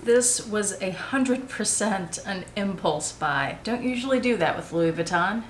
This was 100% an impulse buy. Don't usually do that with Louis Vuitton.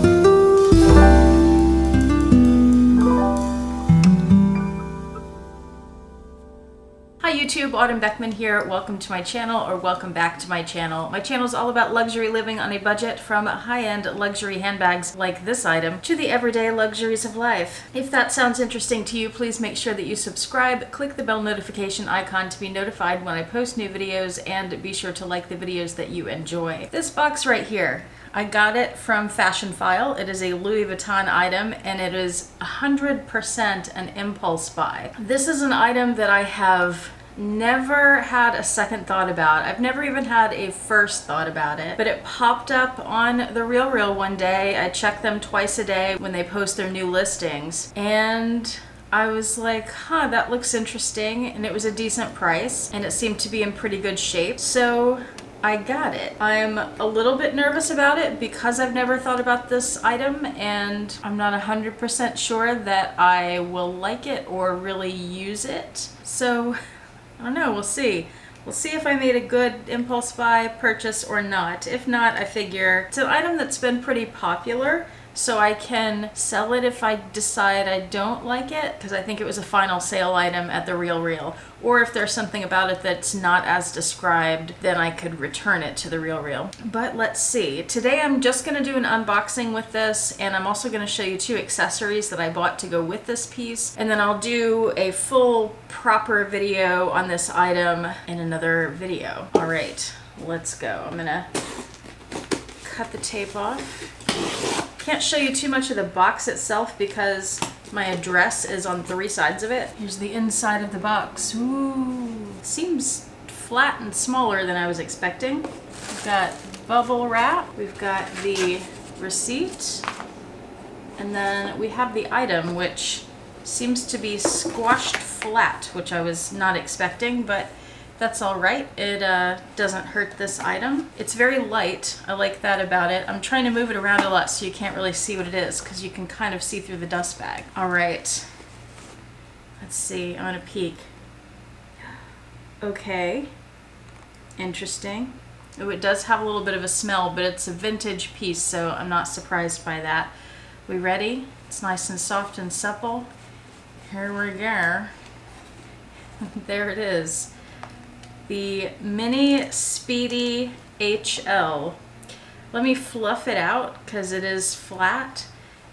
Hi YouTube, Autumn Beckman here. Welcome to my channel, or welcome back to my channel. My channel is all about luxury living on a budget, from high-end luxury handbags like this item to the everyday luxuries of life. If that sounds interesting to you, please make sure that you subscribe, click the bell notification icon to be notified when I post new videos, and be sure to like the videos that you enjoy. This box right here, I got it from Fashionphile. It is a Louis Vuitton item, and it is 100% an impulse buy. This is an item that I have never had a second thought about. I've never even had a first thought about it, but it popped up on The RealReal one day. I check them twice a day when they post their new listings, and I was like, huh, that looks interesting, and it was a decent price, and it seemed to be in pretty good shape, so I got it. I'm a little bit nervous about it because I've never thought about this item, and I'm not 100% sure that I will like it or really use it. So I don't know, we'll see. We'll see if I made a good impulse buy purchase or not. If not, I figure it's an item that's been pretty popular, so I can sell it if I decide I don't like it, because I think it was a final sale item at The RealReal. Or if there's something about it that's not as described, then I could return it to The RealReal. But let's see. Today I'm just going to do an unboxing with this, and I'm also going to show you two accessories that I bought to go with this piece. And then I'll do a full proper video on this item in another video. All right, let's go. I'm going to cut the tape off. Can't show you too much of the box itself because my address is on 3 sides of it. Here's the inside of the box. Ooh, seems flat and smaller than I was expecting. We've got bubble wrap, we've got the receipt, and then we have the item, which seems to be squashed flat, which I was not expecting, but that's all right. It doesn't hurt this item. It's very light. I like that about it. I'm trying to move it around a lot so you can't really see what it is, because you can kind of see through the dust bag. All right. Let's see. I'm gonna peek. Okay. Interesting. Oh, it does have a little bit of a smell, but it's a vintage piece, so I'm not surprised by that. We ready? It's nice and soft and supple. Here we go. There it is. The mini Speedy HL. Let me fluff it out because it is flat,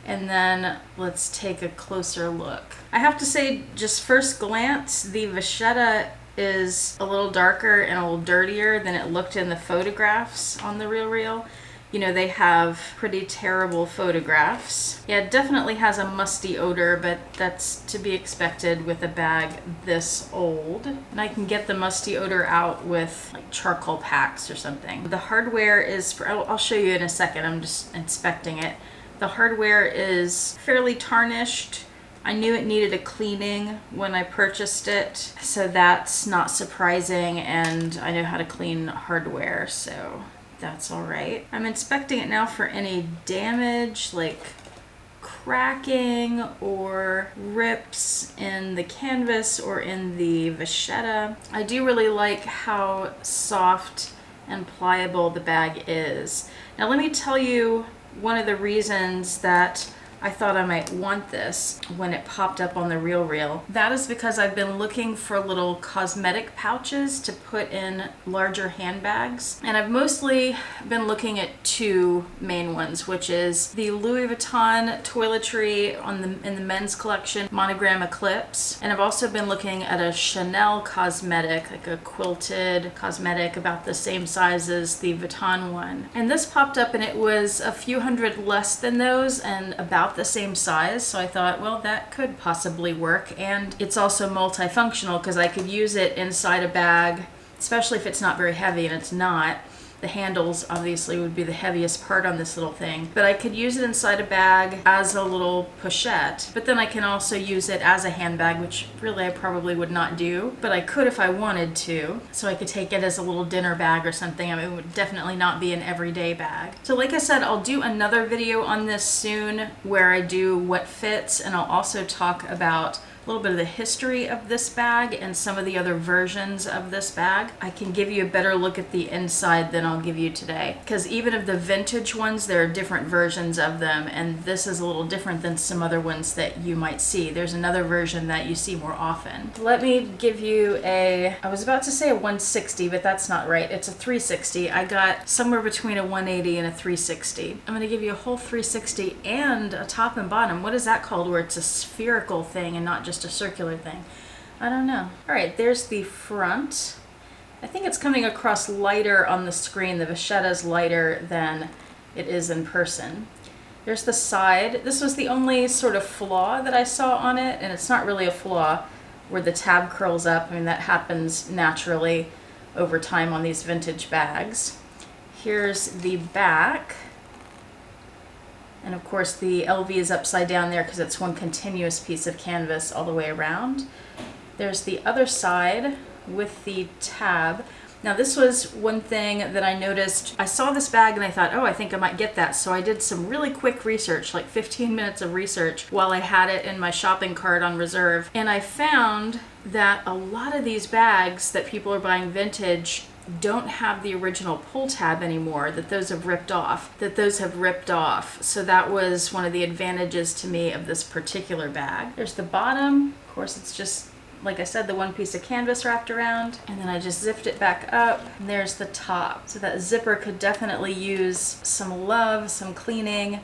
and then let's take a closer look. I have to say, just first glance, the vachetta is a little darker and a little dirtier than it looked in the photographs on The RealReal. You know, they have pretty terrible photographs. Yeah, it definitely has a musty odor, but that's to be expected with a bag this old. And I can get the musty odor out with like charcoal packs or something. The hardware is, I'll show you in a second, I'm just inspecting it. The hardware is fairly tarnished. I knew it needed a cleaning when I purchased it, so that's not surprising, and I know how to clean hardware, so that's all right. I'm inspecting it now for any damage, like cracking or rips in the canvas or in the vachetta. I do really like how soft and pliable the bag is. Now let me tell you one of the reasons that I thought I might want this when it popped up on The RealReal. That is because I've been looking for little cosmetic pouches to put in larger handbags. And I've mostly been looking at 2 main ones, which is the Louis Vuitton toiletry in the men's collection, Monogram Eclipse. And I've also been looking at a Chanel cosmetic, like a quilted cosmetic about the same size as the Vuitton one. And this popped up and it was a few hundred less than those and about the same size, so I thought, well, that could possibly work. And it's also multifunctional because I could use it inside a bag, especially if it's not very heavy, and it's not. The handles obviously would be the heaviest part on this little thing, but I could use it inside a bag as a little pochette, but then I can also use it as a handbag, which really I probably would not do, but I could if I wanted to. So I could take it as a little dinner bag or something. I mean, it would definitely not be an everyday bag. So like I said, I'll do another video on this soon where I do what fits, and I'll also talk about little bit of the history of this bag and some of the other versions of this bag, I can give you a better look at the inside than I'll give you today. Because even of the vintage ones, there are different versions of them, and this is a little different than some other ones that you might see. There's another version that you see more often. Let me give you I was about to say a 160, but that's not right. It's a 360. I got somewhere between a 180 and a 360. I'm going to give you a whole 360 and a top and bottom. What is that called, where it's a spherical thing and not just a circular thing? I don't know. All right, there's the front. I think it's coming across lighter on the screen. The Vachetta's lighter than it is in person. There's the side. This was the only sort of flaw that I saw on it, and it's not really a flaw, where the tab curls up. I mean, that happens naturally over time on these vintage bags. Here's the back. And of course the LV is upside down there because it's one continuous piece of canvas all the way around. There's the other side with the tab. Now this was one thing that I noticed. I saw this bag and I thought, oh, I think I might get that. So I did some really quick research, like 15 minutes of research while I had it in my shopping cart on reserve. And I found that a lot of these bags that people are buying vintage don't have the original pull tab anymore, that those have ripped off, So that was one of the advantages to me of this particular bag. There's the bottom. Of course, it's just, like I said, the one piece of canvas wrapped around, and then I just zipped it back up, and there's the top. So that zipper could definitely use some love, some cleaning.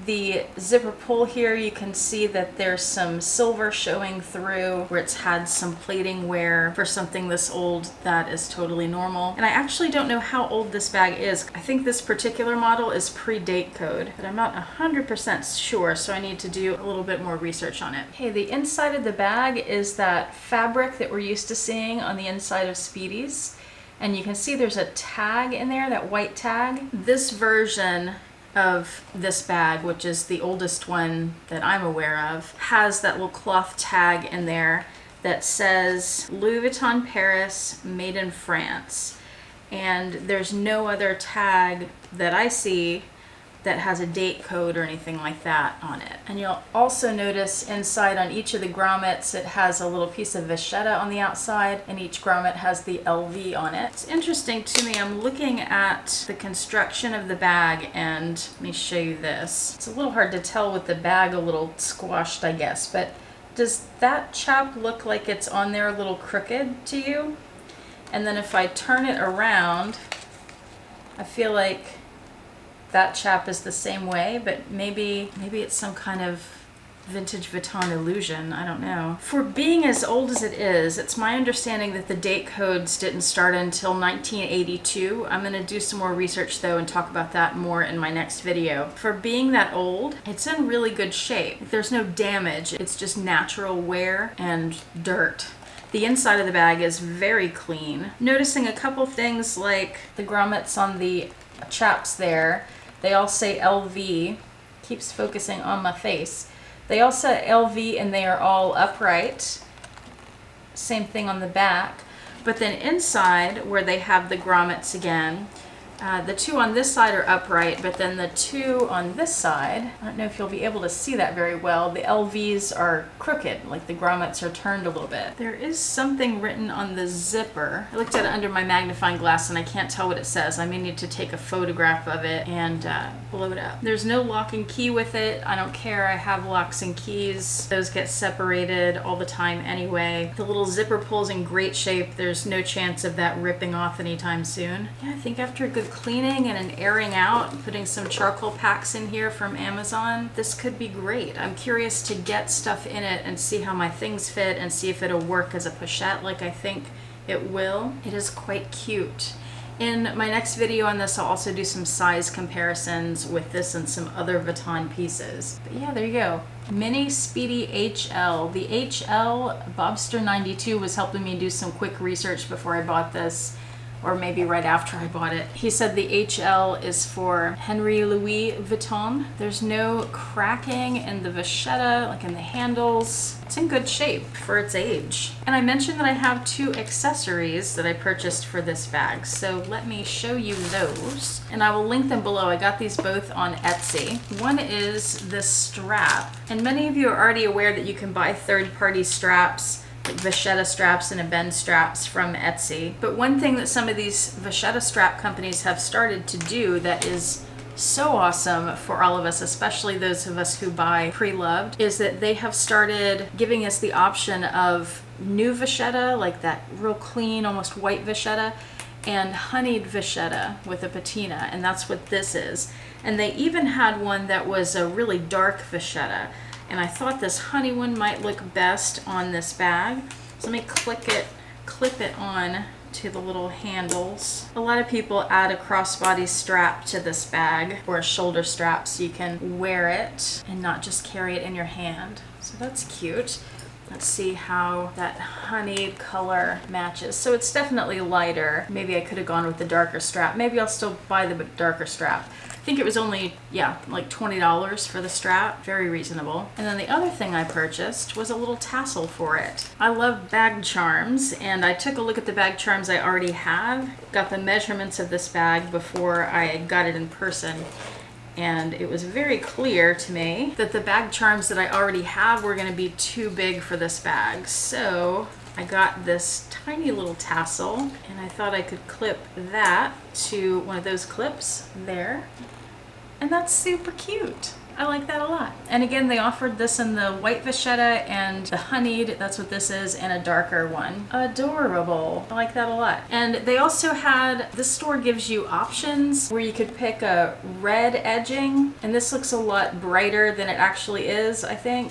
The zipper pull here, you can see that there's some silver showing through where it's had some plating wear. For something this old, that is totally normal. And I actually don't know how old this bag is. I think this particular model is pre-date code, but I'm not 100% sure, so I need to do a little bit more research on it. Okay, the inside of the bag is that fabric that we're used to seeing on the inside of Speedy's. And you can see there's a tag in there, that white tag. This version of this bag, which is the oldest one that I'm aware of, has that little cloth tag in there that says Louis Vuitton Paris, made in France. And there's no other tag that I see that has a date code or anything like that on it. And you'll also notice inside on each of the grommets, it has a little piece of vachetta on the outside, and each grommet has the LV on it. It's interesting to me, I'm looking at the construction of the bag, and let me show you this. It's a little hard to tell with the bag a little squashed, I guess, but does that chap look like it's on there a little crooked to you? And then if I turn it around, I feel like that chap is the same way, but maybe it's some kind of vintage Vuitton illusion. I don't know. For being as old as it is, it's my understanding that the date codes didn't start until 1982. I'm going to do some more research though and talk about that more in my next video. For being that old, it's in really good shape. There's no damage. It's just natural wear and dirt. The inside of the bag is very clean. Noticing a couple things like the grommets on the chaps there. They all say LV. Keeps focusing on my face. They all say LV and they are all upright. Same thing on the back. But then inside, where they have the grommets again, the two on this side are upright, but then the two on this side, I don't know if you'll be able to see that very well, the LVs are crooked, like the grommets are turned a little bit. There is something written on the zipper. I looked at it under my magnifying glass and I can't tell what it says. I may need to take a photograph of it and blow it up. There's no lock and key with it. I don't care. I have locks and keys. Those get separated all the time anyway. The little zipper pull's in great shape. There's no chance of that ripping off anytime soon. Yeah, I think after a good cleaning and an airing out, putting some charcoal packs in here from Amazon, this could be great. I'm curious to get stuff in it and see how my things fit and see if it'll work as a pochette like I think it will. It is quite cute. In my next video on this, I'll also do some size comparisons with this and some other Vuitton pieces. But yeah, there you go. Mini Speedy HL. The HL Bobster 92 was helping me do some quick research before I bought this. or maybe right after I bought it. He said the HL is for Henry Louis Vuitton. There's no cracking in the vachetta, like in the handles. It's in good shape for its age. And I mentioned that I have 2 accessories that I purchased for this bag, so let me show you those. And I will link them below. I got these both on Etsy. One is this strap, and many of you are already aware that you can buy third-party straps, like vachetta straps and ebene straps from Etsy. But one thing that some of these vachetta strap companies have started to do that is so awesome for all of us, especially those of us who buy Preloved, is that they have started giving us the option of new vachetta, like that real clean, almost white vachetta, and honeyed vachetta with a patina, and that's what this is. And they even had one that was a really dark vachetta, and I thought this honey one might look best on this bag. So let me clip it on to the little handles. A lot of people add a crossbody strap to this bag, or a shoulder strap, so you can wear it and not just carry it in your hand. So that's cute. Let's see how that honey color matches. So it's definitely lighter. Maybe I could have gone with the darker strap. Maybe I'll still buy the darker strap. I think it was only, like $20 for the strap. Very reasonable. And then the other thing I purchased was a little tassel for it. I love bag charms, and I took a look at the bag charms I already have. Got the measurements of this bag before I got it in person. And it was very clear to me that the bag charms that I already have were going to be too big for this bag. So I got this tiny little tassel, and I thought I could clip that to one of those clips there. And that's super cute. I like that a lot. And again, they offered this in the white vachetta and the honeyed, that's what this is, and a darker one. Adorable. I like that a lot. And they also had, this store gives you options where you could pick a red edging, and this looks a lot brighter than it actually is, I think.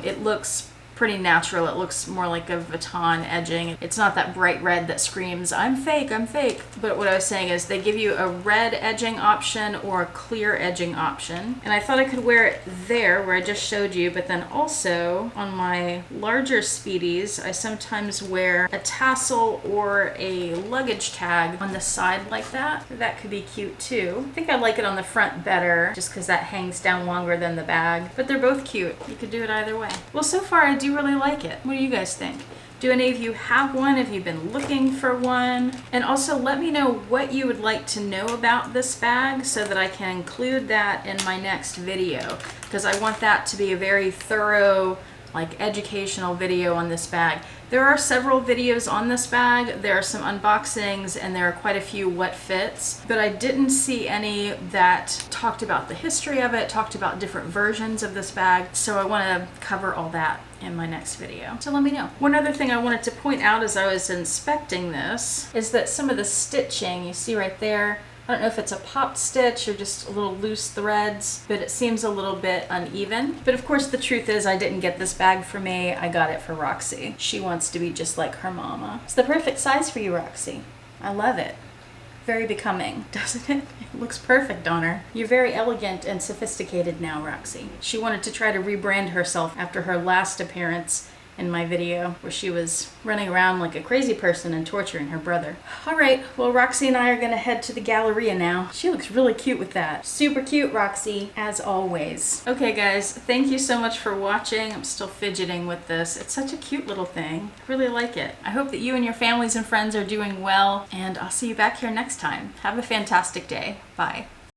It looks pretty natural. It looks more like a Vuitton edging. It's not that bright red that screams, I'm fake, I'm fake. But what I was saying is they give you a red edging option or a clear edging option. And I thought I could wear it there where I just showed you, but then also on my larger Speedies, I sometimes wear a tassel or a luggage tag on the side like that. That could be cute too. I think I like it on the front better just because that hangs down longer than the bag, but they're both cute. You could do it either way. Well, so far I do really like it. What do you guys think? Do any of you have one? Have you been looking for one? And also let me know what you would like to know about this bag so that I can include that in my next video, because I want that to be a very thorough, like, educational video on this bag. There are several videos on this bag. There are some unboxings, and there are quite a few what fits, but I didn't see any that talked about the history of it, talked about different versions of this bag, so I want to cover all that in my next video. So let me know. One other thing I wanted to point out as I was inspecting this is that some of the stitching, you see right there, I don't know if it's a pop stitch or just a little loose threads, but it seems a little bit uneven. But of course the truth is I didn't get this bag for me, I got it for Roxy. She wants to be just like her mama. It's the perfect size for you, Roxy. I love it. Very becoming, doesn't it? It looks perfect on her. You're very elegant and sophisticated now, Roxy. She wanted to try to rebrand herself after her last appearance in my video where she was running around like a crazy person and torturing her brother. All right, well, Roxy and I are gonna head to the Galleria now. She looks really cute with that. Super cute, Roxy, as always. Okay, guys, thank you so much for watching. I'm still fidgeting with this. It's such a cute little thing. I really like it. I hope that you and your families and friends are doing well, and I'll see you back here next time. Have a fantastic day. Bye.